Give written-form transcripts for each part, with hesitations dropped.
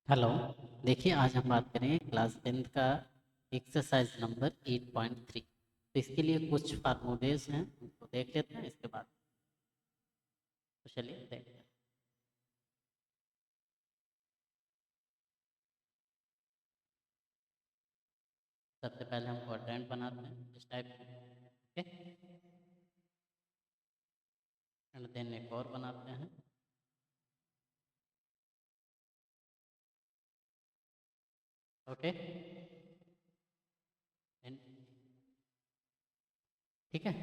Hello. देखिए, आज हम बात करेंगे क्लास 10th का एक्सरसाइज नंबर 8.3। तो इसके लिए कुछ फार्मूलेज हैं, उनको देख लेते हैं। इसके बाद तो चलिए देखते हैं। सबसे पहले हम क्वाड्रेंट बनाते हैं इस टाइप के, ओके। एंड देन एक और बनाते हैं। ओके। एंड ठीक है,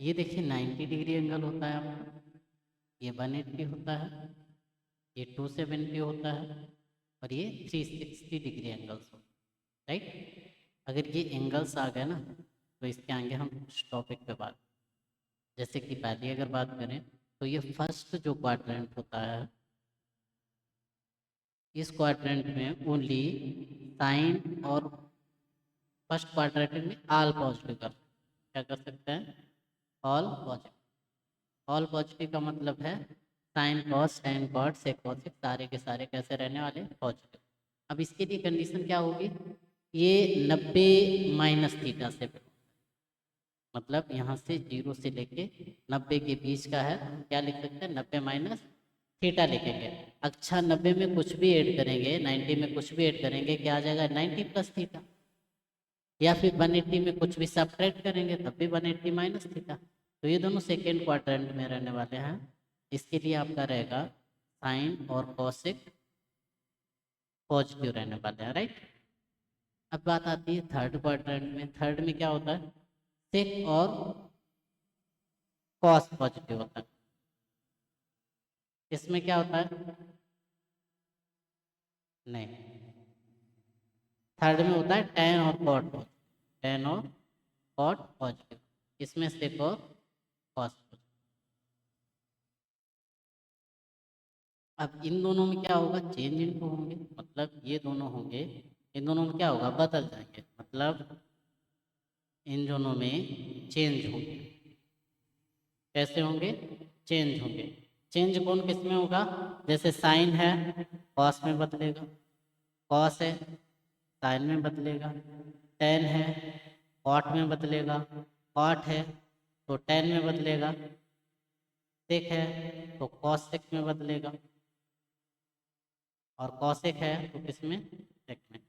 ये देखिए 90 डिग्री एंगल होता है आपका, ये 180 होता है, ये 270 होता है, और ये 360 डिग्री एंगल्स होता है, राइट। अगर ये एंगल्स आ गए ना, तो इसके आगे हम कुछ टॉपिक पे बात, जैसे कि पहले अगर बात करें तो ये फर्स्ट जो क्वाड्रेंट होता है, इस क्वाड्रेंट में ओनली साइन, और फर्स्ट क्वाड्रेंट में ऑल पॉजिटिव कर, क्या कर सकते हैं, ऑल पॉजिटिव। ऑल पॉजिटिव का मतलब है sin cos tan cot sec cosec सारे के सारे कैसे रहने वाले, पॉजिटिव। अब इसके लिए कंडीशन क्या होगी, ये 90 माइनस थीटा से, मतलब यहाँ से 0 से लेके 90 के बीच का है, तो हम क्या लिख सकते हैं, 90 माइनस थीटा लिखेंगे। अच्छा, 90 में कुछ भी ऐड करेंगे, 90 में कुछ भी ऐड करेंगे, क्या आ जाएगा, 90 प्लस थीटा। या फिर 180 में कुछ भी सब्ट्रैक्ट करेंगे तब भी 180 माइनस थीटा। तो ये दोनों सेकेंड क्वाड्रेंट में रहने वाले हैं। इसके लिए आपका रहेगा साइन और कॉसेक पॉजिटिव रहने वाले हैं, राइट। अब बात आती है थर्ड क्वाड्रेंट में। थर्ड में क्या होता है, सेक और कॉस पॉजिटिव होता है। इसमें क्या होता है, नहीं, थर्ड में होता है टेन और कॉट पॉजिटिव, टेन और कॉट पॉजिटिव, इसमें सेक और कॉस पॉजिटिव। अब इन दोनों में क्या होगा, चेंज इनको होंगे, मतलब ये दोनों होंगे, इन दोनों में क्या होगा, बदल जाएंगे, मतलब इन दोनों में चेंज होंगे। कैसे होंगे, चेंज होंगे। चेंज कौन किस में होगा, जैसे साइन है कॉस में बदलेगा, कॉस है साइन में बदलेगा, टेन है कॉट में बदलेगा, कॉट है तो टेन में बदलेगा, सेक है तो कॉसेक में बदलेगा, और कॉसेक है तो किस में, सेक में,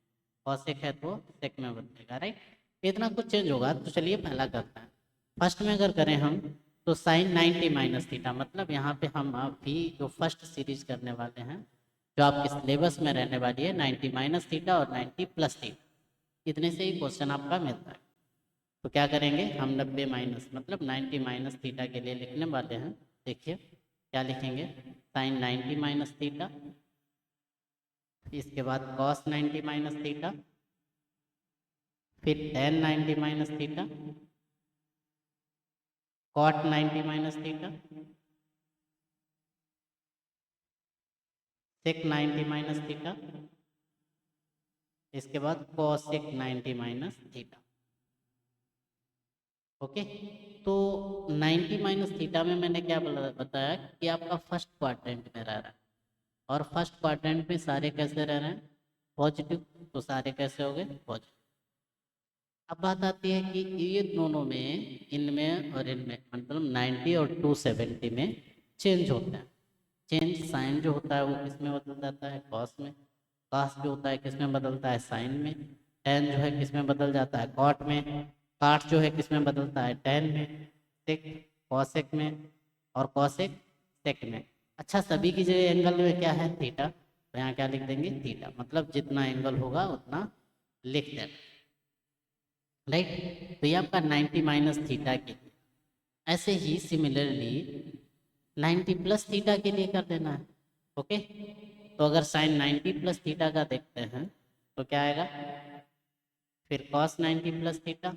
कॉसेक है तो सेक में बदलेगा, राइट। इतना कुछ चेंज होगा। तो चलिए पहला करते हैं। फर्स्ट में अगर करें हम, तो साइन 90 माइनस थीटा, मतलब यहाँ पे हम अभी जो फर्स्ट सीरीज करने वाले हैं, जो आपके सिलेबस में रहने वाली है, 90 माइनस थीटा और 90 प्लस थीटा, इतने से ही क्वेश्चन आपका मिलता है। तो क्या करेंगे हम, 90 माइनस मतलब 90 माइनस थीटा के लिए लिखने वाले हैं। देखिए क्या लिखेंगे, साइन 90 माइनस थीटा, इसके बाद कॉस 90 माइनस थीटा, फिर tan 90 minus theta, cot 90 minus theta, sec 90 minus theta, इसके बाद कॉसेक 90 माइनस थीटा। ओके। तो 90 माइनस थीटा में मैंने क्या बताया कि आपका फर्स्ट क्वाड्रेंट में रह रहा है, और फर्स्ट क्वाड्रेंट में सारे कैसे रह रहे हैं, पॉजिटिव, तो सारे कैसे हो गए, पॉजिटिव। अब बात आती है कि ये दोनों में, इनमें और इनमें, मतलब 90 और 270 में चेंज होता है। चेंज साइन जो होता है वो किस में बदल जाता है, कॉस में, कॉस जो होता है किस में बदलता है, साइन में, टेन जो है किस में बदल जाता है, कॉट में, काट जो है किस में बदलता है, टेन में, सेक कॉसेक में, और कॉसेक सेक में। अच्छा, सभी की जगह एंगल में क्या है, थीटा, तो यहाँ क्या लिख देंगे, थीटा, मतलब जितना एंगल होगा उतना लिख देना, राइट। तो ये आपका 90 माइनस थीटा के लिए। ऐसे ही सिमिलरली 90 प्लस थीटा के लिए कर देना है। ओके। तो अगर साइन 90 प्लस थीटा का देखते हैं तो क्या आएगा, फिर कॉस 90 प्लस थीटा,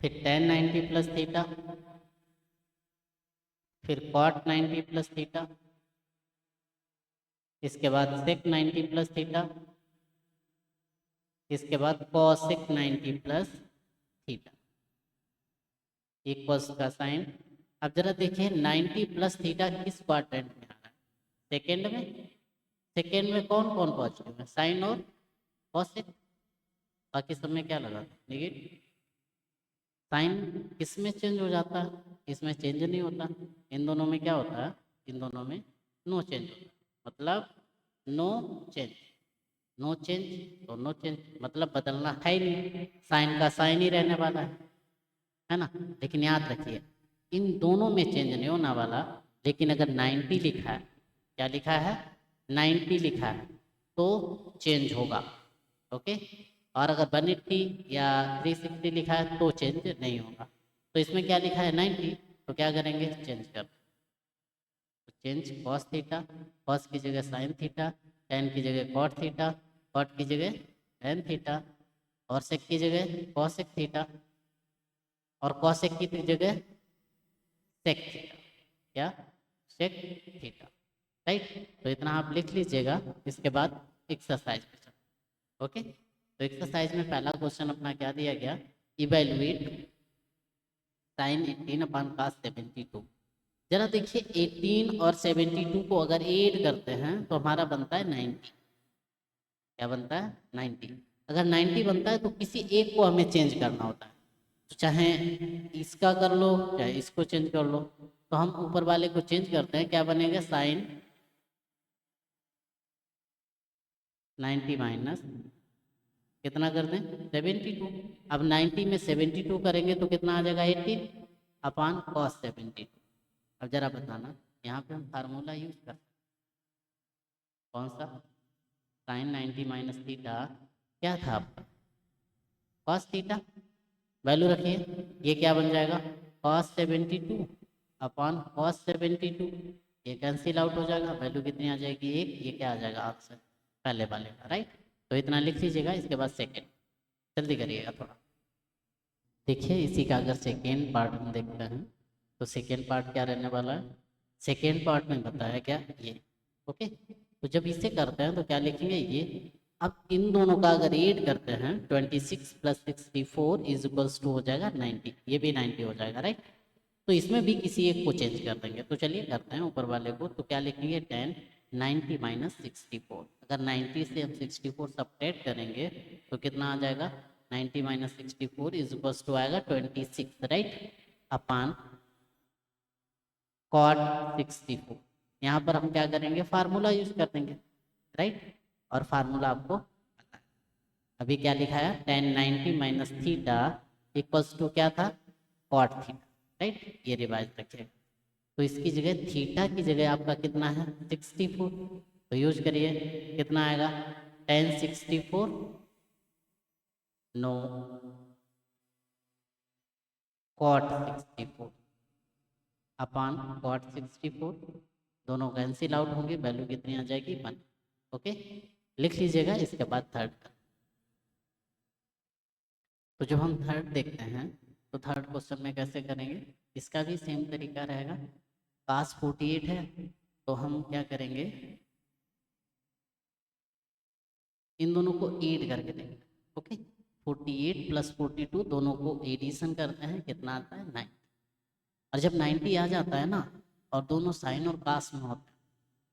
फिर टेन 90 प्लस थीटा, फिर कॉट 90 प्लस थीटा, इसके बाद सेक 90 प्लस थीटा, इसके बाद कॉसेक 90 प्लस थीटा, इक्वल्स का साइन। अब जरा देखिए 90 प्लस थीटा किस क्वाड्रेंट में आ रहा है, सेकेंड में, सेकेंड में कौन कौन पॉजिटिव है, साइन और कॉसेक, बाकी सब में क्या लगा नेगेटिव। साइन किस में चेंज हो जाता है, इसमें चेंज नहीं होता, इन दोनों में क्या होता है, इन दोनों में नो चेंज होता है, मतलब नो चेंज, नो चेंज तो नो चेंज, मतलब बदलना है ही नहीं, साइन का साइन ही रहने वाला है ना। लेकिन याद रखिए इन दोनों में चेंज नहीं होने वाला, लेकिन अगर 90 लिखा है, क्या लिखा है, 90 लिखा है तो चेंज होगा, ओके। और अगर 180 या 360 लिखा है तो चेंज नहीं होगा। तो इसमें क्या लिखा है 90, तो क्या करेंगे चेंज कर, तो चेंज कॉस थीटा, कॉस की जगह साइन थीटा, टेन की जगह कॉट थीटा, कॉट की जगह टेन थीटा, और सेक की जगह कॉसेक थीटा, और कॉसेक की जगह सेक थीटा, क्या सेक थीटा, राइट। तो इतना आप लिख लीजिएगा, इसके बाद एक्सरसाइज पे चलो, ओके। तो एक्सरसाइज में पहला क्वेश्चन अपना क्या दिया गया, इवेलुएट साइन 18 अपॉन कॉस 72। जरा देखिए 18 और 72 को अगर ऐड करते हैं तो हमारा बनता है 90, क्या बनता है 90। अगर 90 बनता है तो किसी एक को हमें चेंज करना होता है, तो चाहे इसका कर लो चाहे इसको चेंज कर लो, तो हम ऊपर वाले को चेंज करते हैं, क्या बनेगा साइन 90 माइनस कितना कर दें 72। अब 90 में 72 करेंगे तो कितना आ जाएगा 18 अपॉन कॉस 72। अब जरा बताना यहाँ पे हम फार्मूला यूज कर, कौन सा, साइन 90 माइनस थीटा क्या था आपका कॉस थीटा, वैल्यू रखिए, ये क्या बन जाएगा कॉस 72 अपॉन कॉस 72, ये कैंसिल आउट हो जाएगा, वैल्यू कितनी आ जाएगी एक, ये क्या आ जाएगा आंसर पहले वाले का, राइट। तो इतना लिख लीजिएगा, इसके बाद सेकेंड जल्दी करिएगा थोड़ा। देखिए इसी का अगर सेकेंड पार्ट हम देखते हैं तो सेकेंड पार्ट क्या रहने वाला है, सेकेंड पार्ट में बताया क्या ये, ओके। तो जब इसे करते हैं तो क्या लिखेंगे ये, अब इन दोनों का अगर ऐड करते हैं 26 प्लस 64 इज इक्वल्स टू हो जाएगा 90, ये भी 90 हो जाएगा, राइट। तो इसमें भी किसी एक को चेंज कर देंगे, तो चलिए करते हैं ऊपर वाले को, तो क्या लिखेंगे 10 90 माइनस 64, अगर 90 से हम 64 सब्ट्रैक्ट करेंगे तो कितना आ जाएगा 90 माइनस 64 इज इक्वल्स टू आएगा 26, राइट, अपान कॉट 64। यहाँ पर हम क्या करेंगे फार्मूला यूज कर देंगे, राइट, और फार्मूला आपको पता है। अभी क्या लिखा है 10 90 माइनस थीटा इक्वल्स टू क्या था कॉट थीटा, राइट, ये रिवाइज रखिएगा। तो इसकी जगह थीटा की जगह आपका कितना है 64, तो यूज करिए, कितना आएगा 10 64 नो कॉट 64 अपान कॉट 64, दोनों कैंसिल आउट होंगे, वैल्यू कितनी आ जाएगी 1, ओके। लिख लीजिएगा, इसके बाद थर्ड का, तो जब हम थर्ड देखते हैं तो थर्ड क्वेश्चन में कैसे करेंगे, इसका भी सेम तरीका रहेगा, पास 48 है तो हम क्या करेंगे इन दोनों को ऐड करके देंगे, ओके। 48 प्लस 42 दोनों को एडिशन करते हैं, कितना आता है 9, और जब 90 आ जाता है ना और दोनों साइन और कास में होता है,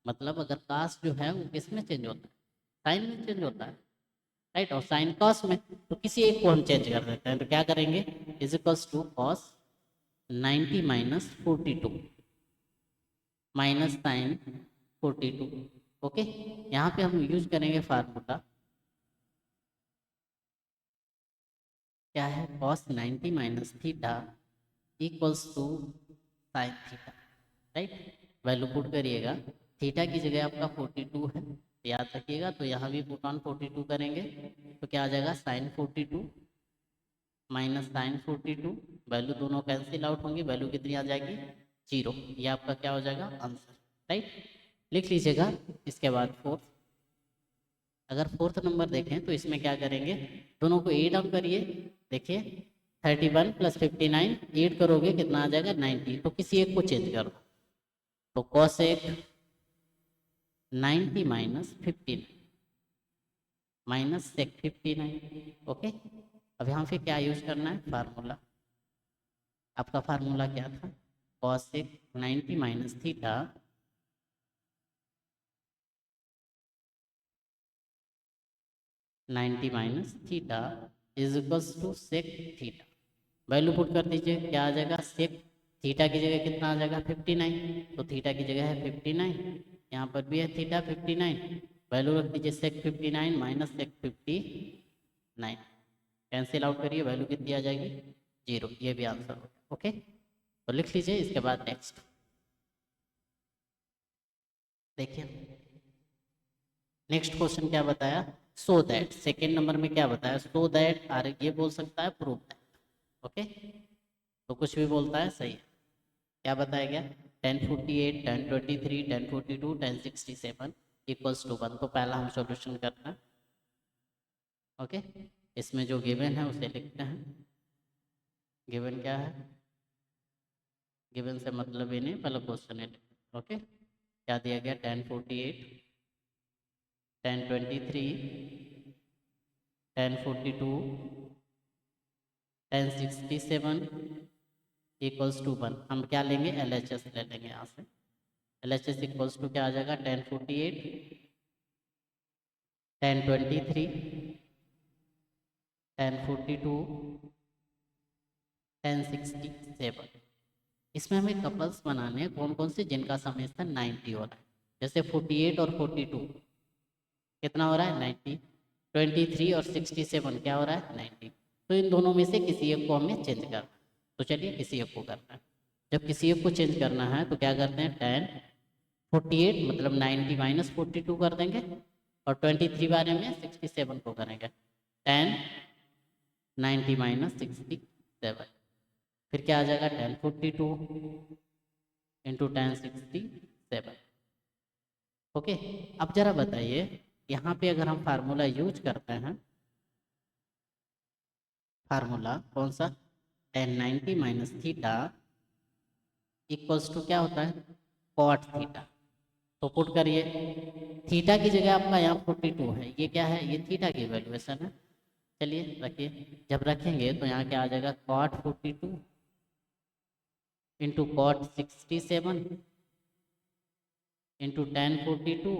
मतलब अगर कास जो है वो किस में चेंज होता है साइन में चेंज होता है, राइट, और साइन कॉस में, तो किसी एक को हम चेंज कर देते हैं, तो क्या करेंगे is equals to cos 90 minus 42 minus sin 42, okay. यहाँ पे हम यूज करेंगे फार्मूला, क्या है cos 90 minus theta equals to sin theta, right, value put करिएगा, थीटा की जगह आपका 42 है, याद रखिएगा, तो यहाँ भी पुट ऑन 42 करेंगे, तो क्या आ जाएगा साइन 42 माइनस साइन 42, वैल्यू दोनों कैंसिल आउट होंगी, वैल्यू कितनी आ जाएगी 0, ये आपका क्या हो जाएगा आंसर, राइट। लिख लीजिएगा, इसके बाद फोर्थ, अगर फोर्थ नंबर देखें तो इसमें क्या करेंगे दोनों को एड ऑन करिए, देखिए 31 प्लस 59 ऐड करोगे कितना आ जाएगा 90, तो किसी एक को चेंज करो, तो cosec 90 minus 59 minus sec 59, okay. अब यहाँ पे क्या यूज करना है फार्मूला, आपका फार्मूला क्या था cosec 90 minus theta 90 minus theta is equals to sec theta. Value put कर दीजिए, क्या आ जाएगा, सेक थीटा की जगह कितना आ जाएगा 59, तो थीटा की जगह है 59, यहाँ पर भी है थीटा 59, वैल्यू रख दीजिए सेक 59 माइनस सेक 59, कैंसिल आउट करिए, वैल्यू कितनी आ जाएगी 0, ये भी आंसर हो गया। ओके, तो लिख लीजिए। इसके बाद नेक्स्ट देखिए, नेक्स्ट क्वेश्चन क्या बताया, सो दैट, सेकेंड नंबर में क्या बताया, सो दैट, और ये बोल सकता है प्रूव दैट। ओके, तो कुछ भी बोलता है सही है। क्या बताया गया, 1048, 1023, 1042, 1067 इक्वल्स टू 1, तो पहला हम सॉल्यूशन करना है। ओके, इसमें जो गिवन है उसे लिखते हैं। गिवन क्या है, गिवन से मतलब ही नहीं, पहले क्वेश्चन है। ओके, क्या दिया गया, 1048, 1023, 1042, 1067 इक्वल्स टू 1। हम क्या लेंगे, LHS ले लेंगे यहाँ से। LHS इक्वल्स टू क्या आ जाएगा, 1048, 1023, 1042, 1067। इसमें हमें कपल्स बनाने हैं, कौन कौन से, जिनका समय था 90 हो रहा है। जैसे 48 और 42 कितना हो रहा है 90, 23 और 67 क्या हो रहा है 90। तो इन दोनों में से किसी एक को हमें चेंज करना है। तो चलिए किसी एक को करना है। जब किसी एक को चेंज करना है तो क्या करते हैं, 1048 मतलब 90 माइनस 42 कर देंगे, और 23 बारे में 67 को करेंगे, 10 90 माइनस 67, फिर क्या आ जाएगा 1042 इंटू 1067। ओके, अब जरा बताइए, यहाँ पे अगर हम फार्मूला यूज करते हैं, फार्मूला कौन सा, 1090 माइनस थीटा इक्वल्स टू क्या होता है, कॉट थीटा। तो पुट करिए, थीटा की जगह आपका यहाँ 42 है, ये क्या है, ये थीटा की वैल्यूएशन है। चलिए रखिए, जब रखेंगे तो यहाँ क्या आ जाएगा, cot 42 into cot 67 into 1042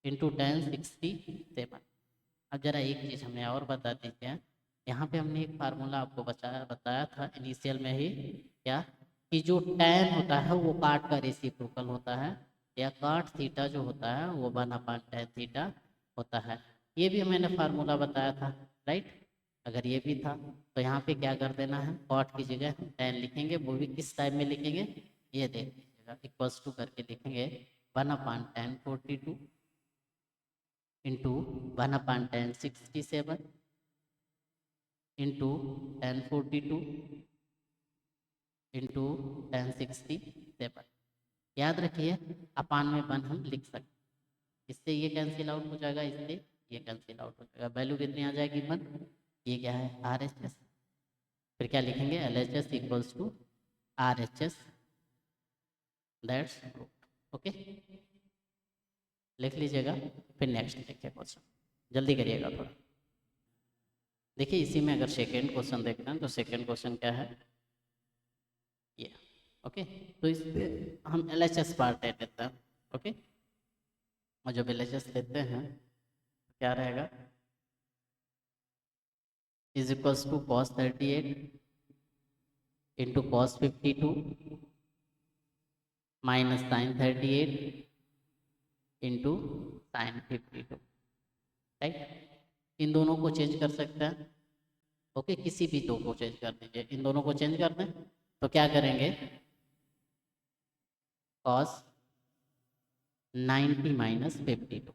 into 1067। अब जरा एक चीज़ हमें और बता दीजिए, यहाँ पे हमने एक फार्मूला आपको बताया था इनिशियल में ही, क्या कि जो tan होता है वो काट का रेसिप्रोकल होता है, या काट थीटा जो होता है वो 1/tan थीटा होता है। ये भी मैंने फार्मूला बताया था, राइट। अगर ये भी था तो यहाँ पे क्या कर देना है, कॉट की जगह tan लिखेंगे, वो भी किस टाइप में लिखेंगे, ये देख लीजिएगा, इक्वल्स टू करके लिखेंगे 1/tan 42 into 1/tan 67 into 1042 into 1067। याद रखिए, अपान में 1 हम लिख सकते, इससे ये कैंसिल आउट हो जाएगा, इससे ये कैंसिल आउट हो जाएगा, वैल्यू कितनी आ जाएगी 1। ये क्या है RHS, फिर क्या लिखेंगे, LHS equals to RHS, that's okay, लिख लीजिएगा। फिर नेक्स्ट देखिए क्वेश्चन, जल्दी करिएगा थोड़ा। देखिए इसी में अगर सेकेंड क्वेश्चन देखते हैं तो सेकेंड क्वेश्चन क्या है, ये ओके। तो इस पे हम LHS पार्ट ले लेते हैं। ओके, और जब LHS लेते हैं क्या रहेगा, is equals to cos 38 into cos 52 minus sin 38 into sin 52, right. इन दोनों को चेंज कर सकते हैं। ओके, किसी भी दो को चेंज कर दीजिए, इन दोनों को चेंज कर दें तो क्या करेंगे, cos 90 minus 52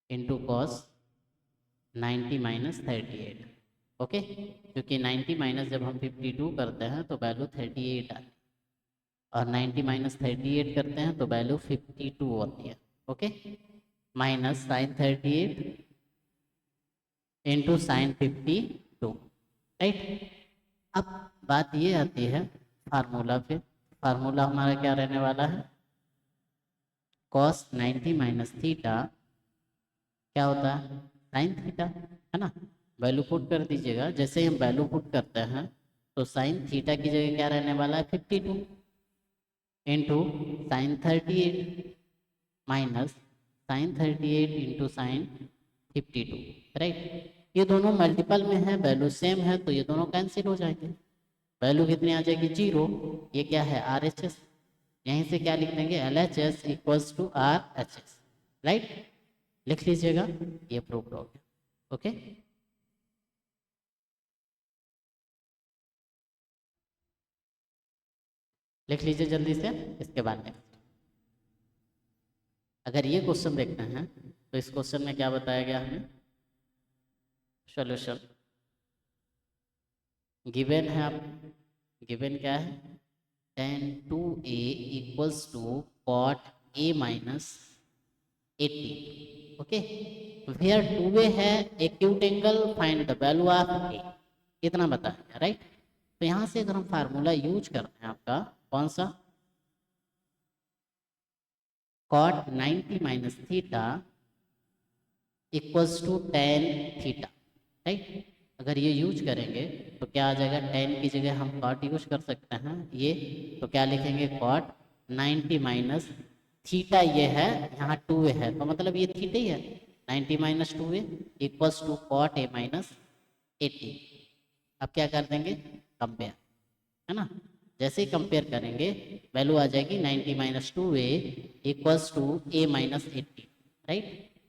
into cos 90 minus 38। Okay, क्योंकि 90 माइनस जब हम 52 करते हैं तो वैल्यू 38 आती है, और 90 माइनस 38 करते हैं तो वैल्यू 52 होती है। Okay, minus sin 38 into sin 52, right. अब बात ये आती है फार्मूला पे, फार्मूला हमारा क्या रहने वाला है, cos 90 माइनस थीटा क्या होता है साइन थीटा, है ना। वैल्यू पुट कर दीजिएगा, जैसे ही हम वैल्यू पुट करते हैं तो साइन थीटा की जगह क्या रहने वाला है 52 into sin 38 minus sin 38 into sin 52, right. ये दोनों मल्टीपल में है, वैल्यू सेम है, तो ये दोनों कैंसिल हो जाएंगे। वैल्यू कितनी आ जाएगी? 0। ये क्या है? RHS। यहीं से क्या लिख देंगे? LHS equals to RHS, right. लिख लीजिएगा, ये प्रूव हो गया। ओके, लिख लीजिए जल्दी से। इसके बाद में अगर ये क्वेश्चन देखते हैं तो इस क्वेश्चन में क्या बताया गया हमें? सॉल्यूशन गिवन है। आप गिवन क्या है? tan 2a equals to cot a minus 80। Okay, where 2a है acute angle, find the value of a, इतना बताया, राइट। तो यहाँ से अगर हम फार्मूला यूज करते हैं आपका कौन सा? cot 90 minus theta equals to tan theta, right. अगर ये यूज करेंगे तो क्या आ जाएगा? tan की जगह हम cot यूज कर सकते हैं ये, तो क्या लिखेंगे? cot 90 माइनस थीटा, ये है यहाँ 2a है, तो मतलब ये थीटा ही है। 90 minus 2a equals to cot a minus 80। अब क्या कर देंगे? कंपेयर, है ना। जैसे ही कंपेयर करेंगे वैल्यू आ जाएगी 90 minus 2a equals to a minus 80, right.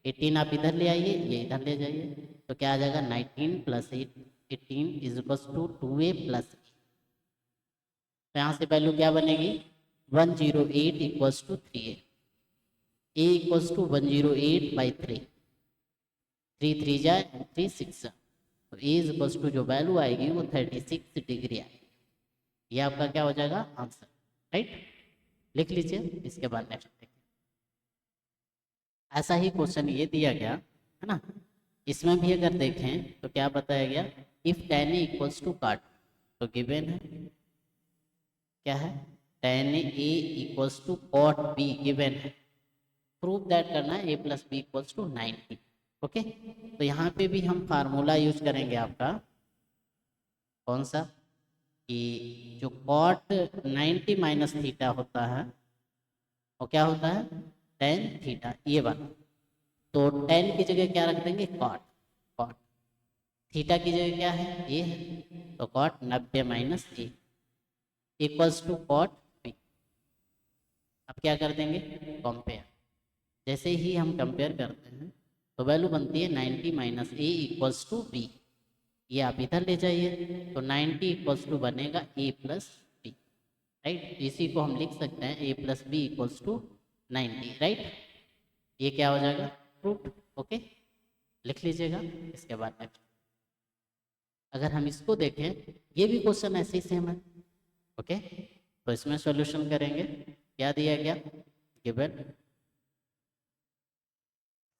18 आप इधर ले आइए, ये इधर ले जाइए, तो क्या आ जाएगा? 19 plus 18 is equals to 2a plus. तो यहाँ से वैल्यू क्या बनेगी? 108 equals to 3a, a equals to 108 by 3, 3 3 जाए 3 6, तो a इज इक्वल्स टू जो वैल्यू आएगी वो 36 डिग्री आएगी। ये आपका क्या हो जाएगा? Answer, right. लिख लीजिए। इसके बाद नेक्स्ट देखिए, ऐसा ही क्वेश्चन ये दिया गया है ना। इसमें भी अगर देखें तो क्या बताया गया? If tan a equals to cot, तो गिवन है क्या है? tan a equals to cot b given है। प्रूव दैट करना है a plus B equals to 90। Okay, तो यहाँ पे भी हम फार्मूला यूज करेंगे आपका कौन सा? कि जो cot 90 माइनस थीटा होता है वो क्या होता है? tan थीटा, ये वाला। तो tan की जगह क्या रख देंगे? cot। cot थीटा की जगह क्या है? a है, तो cot 90 minus a equals to cot b। अब क्या कर देंगे? कंपेयर। जैसे ही हम कंपेयर करते हैं तो वैल्यू बनती है 90 minus a equals to b, ये आप इधर ले जाइए, तो 90 इक्वल्स टू बनेगा a प्लस बी, राइट। इसी को हम लिख सकते हैं a plus B equals to 90, right. ये क्या हो जाएगा? प्रूफ। ओके, लिख लीजिएगा। इसके बाद नेक्स्ट अगर हम इसको देखें, ये भी क्वेश्चन ऐसे ही सेम है। ओके, तो इसमें सॉल्यूशन करेंगे। क्या दिया गया? Given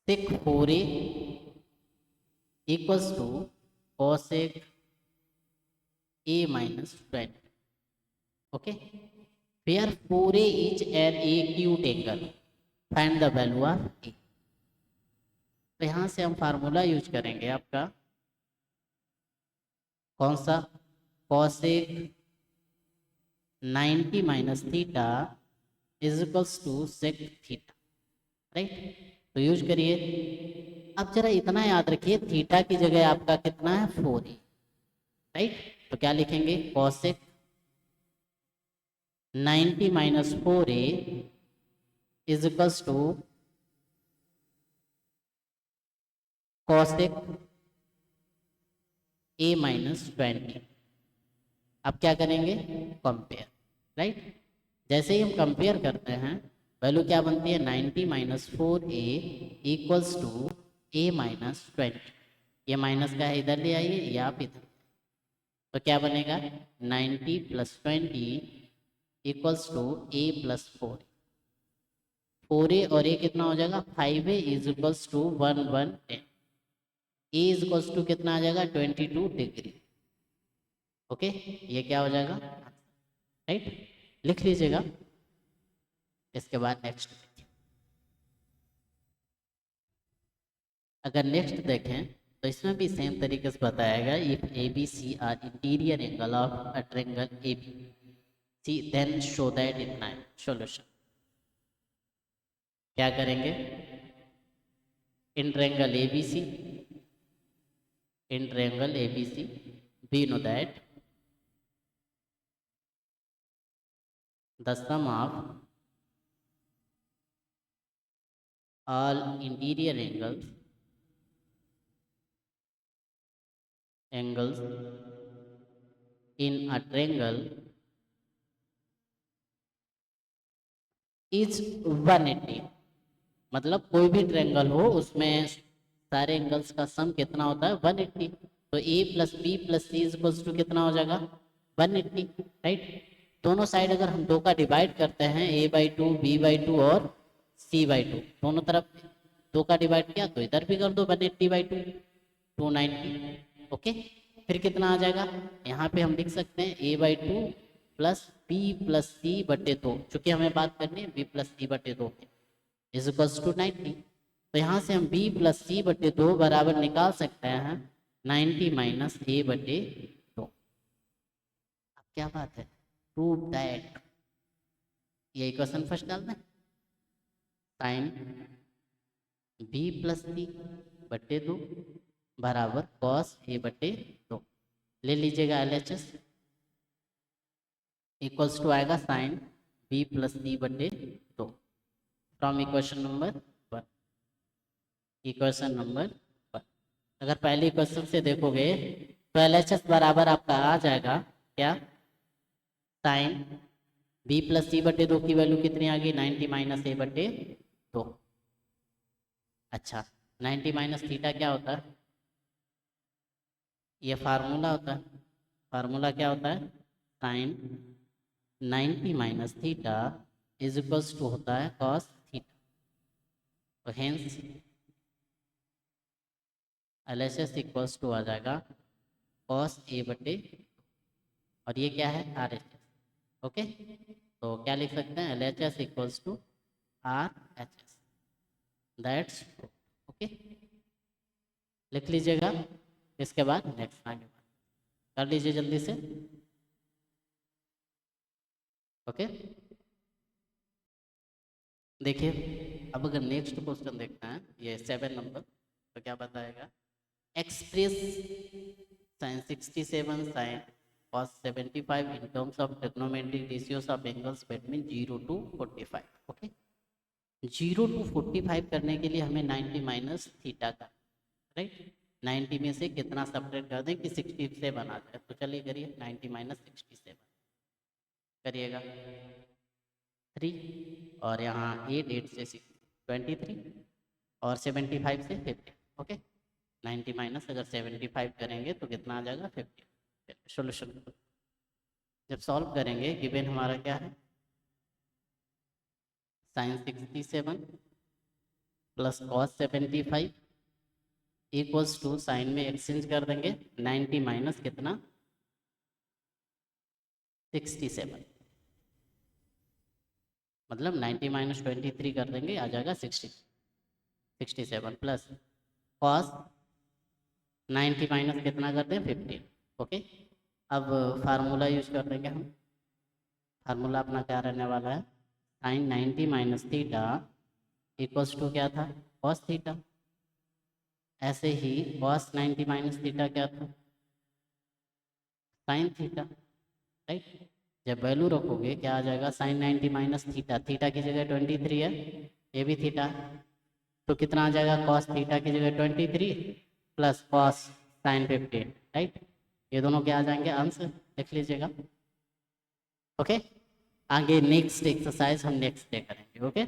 sec 4a equals to cosec a minus 20। Okay, where 4a is an acute angle, find the value of a। तो यहाँ से हम फार्मूला यूज करेंगे आपका कौन सा? cosec 90 minus theta is equals to sec theta, right. तो use करिए। अब जरा इतना याद रखिए, थीटा की जगह आपका कितना है? 4a, right. तो क्या लिखेंगे? cosec 90 minus 4a is equals to cosec a minus 20। अब क्या करेंगे? Compare, right. जैसे ही हम कंपेयर करते हैं वैल्यू क्या बनती है? 90 minus 4a equals to a minus 20। ये माइनस का है, इधर ले आइए, या आप इधर, तो क्या बनेगा? 90 plus 20 equals to a plus 4। 4a और a कितना हो जाएगा? 5a is equals to 110। a is equals to कितना आ जाएगा? 22 डिग्री। ओके, ये क्या हो जाएगा? राइट, लिख लीजिएगा। इसके बाद नेक्स्ट देखिए। अगर नेक्स्ट देखें तो इसमें भी सेम तरीके से बताया गया, if A B C are interior angle of a triangle A B C then show that इतना है सॉल्यूशन। क्या करेंगे? in triangle ABC, in triangle ABC, we know that the sum of all interior angles in a triangle is 180. मतलब कोई भी triangle हो उसमें सारे एंगल्स का सम कितना होता है 180. तो a plus B plus C is equals to कितना हो जाएगा 180, राइट. दोनों साइड अगर हम दो का डिवाइड करते हैं a/2 b/2 और c/2, दोनों तरफ दो का डिवाइड किया तो इधर भी कर दो 180/2 290. ओके, फिर कितना आ जाएगा, यहाँ पे हम लिख सकते हैं a/2 प्लस बी प्लस सी बटे 2, चूंकि हमें बात करनी है b प्लस सी बटे 2 इज इक्वल्स टू 90. तो यहाँ से हम b प्लस सी बटे 2 बराबर निकाल सकते हैं 90 माइनस a बटे 2. अब क्या बात है, प्रूव दैट, ये इक्वेशन फर्स्ट डाल दें, साइन b प्लस सी बटे 2 बराबर कॉस a बटे 2. ले लीजिएगा LHS, इक्वल्स टू आएगा साइन b प्लस सी बटे 2 from equation number 1. Equation number 1 अगर पहली इक्वेशन से देखोगे तो LHS बराबर आपका आ जाएगा क्या, साइन b प्लस सी बटे 2 की वैल्यू कितनी आ गई 90 माइनस a बटे 2. अच्छा, 90 माइनस थीटा क्या होता है, ये फार्मूला होता है. फार्मूला क्या होता है, sine 90 minus theta is equals to होता है कॉस थीटा. तो हेंस LHS इक्वल्स टू आ जाएगा कॉस a बटे, और ये क्या है RHS. ओके, तो क्या लिख सकते हैं LHS equals to RHS, that's okay. लिख लीजिएगा, इसके बाद नेक्स्ट आगे कर लीजिए जल्दी से. ओके, देखिए अब अगर नेक्स्ट क्वेश्चन देखते हैं ये 7 नंबर, तो क्या बताएगा, express sine 67 sine cos 75 in terms of trigonometric ratios of angles between 0 to 45. Okay, 0 to 45 करने के लिए हमें 90 माइनस थीटा का, राइट, 90 में से कितना सब्ट्रैक्ट कर दें कि 67 आ जाए. तो चलिए करिए 90 माइनस 67 करिएगा 3, और यहाँ 8 से 6 23, और 75 से 50. ओके, 90 माइनस अगर 75 करेंगे तो कितना आ जाएगा 50. सोल्यूशन जब सॉल्व करेंगे, गिवन हमारा क्या है, sine 67 plus cos 75 equals to, sine में एक्सचेंज कर देंगे 90 माइनस कितना 67, मतलब 90 माइनस 23 कर देंगे आ जाएगा 67 प्लस कॉस 90 माइनस कितना कर दें 15. ओके, अब फार्मूला यूज कर देंगे हम. फार्मूला अपना क्या रहने वाला है, sine 90 minus theta equals to क्या था कॉस थीटा. ऐसे ही कॉस 90 माइनस थीटा क्या था साइन थीटा, राइट. जब वैल्यू रखोगे क्या आ जाएगा, साइन 90 माइनस थीटा, थीटा की जगह 23 है, ये भी थीटा, तो कितना आ जाएगा कॉस थीटा की जगह 23 प्लस कॉस साइन 15, राइट. ये दोनों क्या आ जाएंगे आंसर, लिख लीजिएगा. ओके, आगे नेक्स्ट एक्सरसाइज हम नेक्स्ट डे करेंगे. ओके.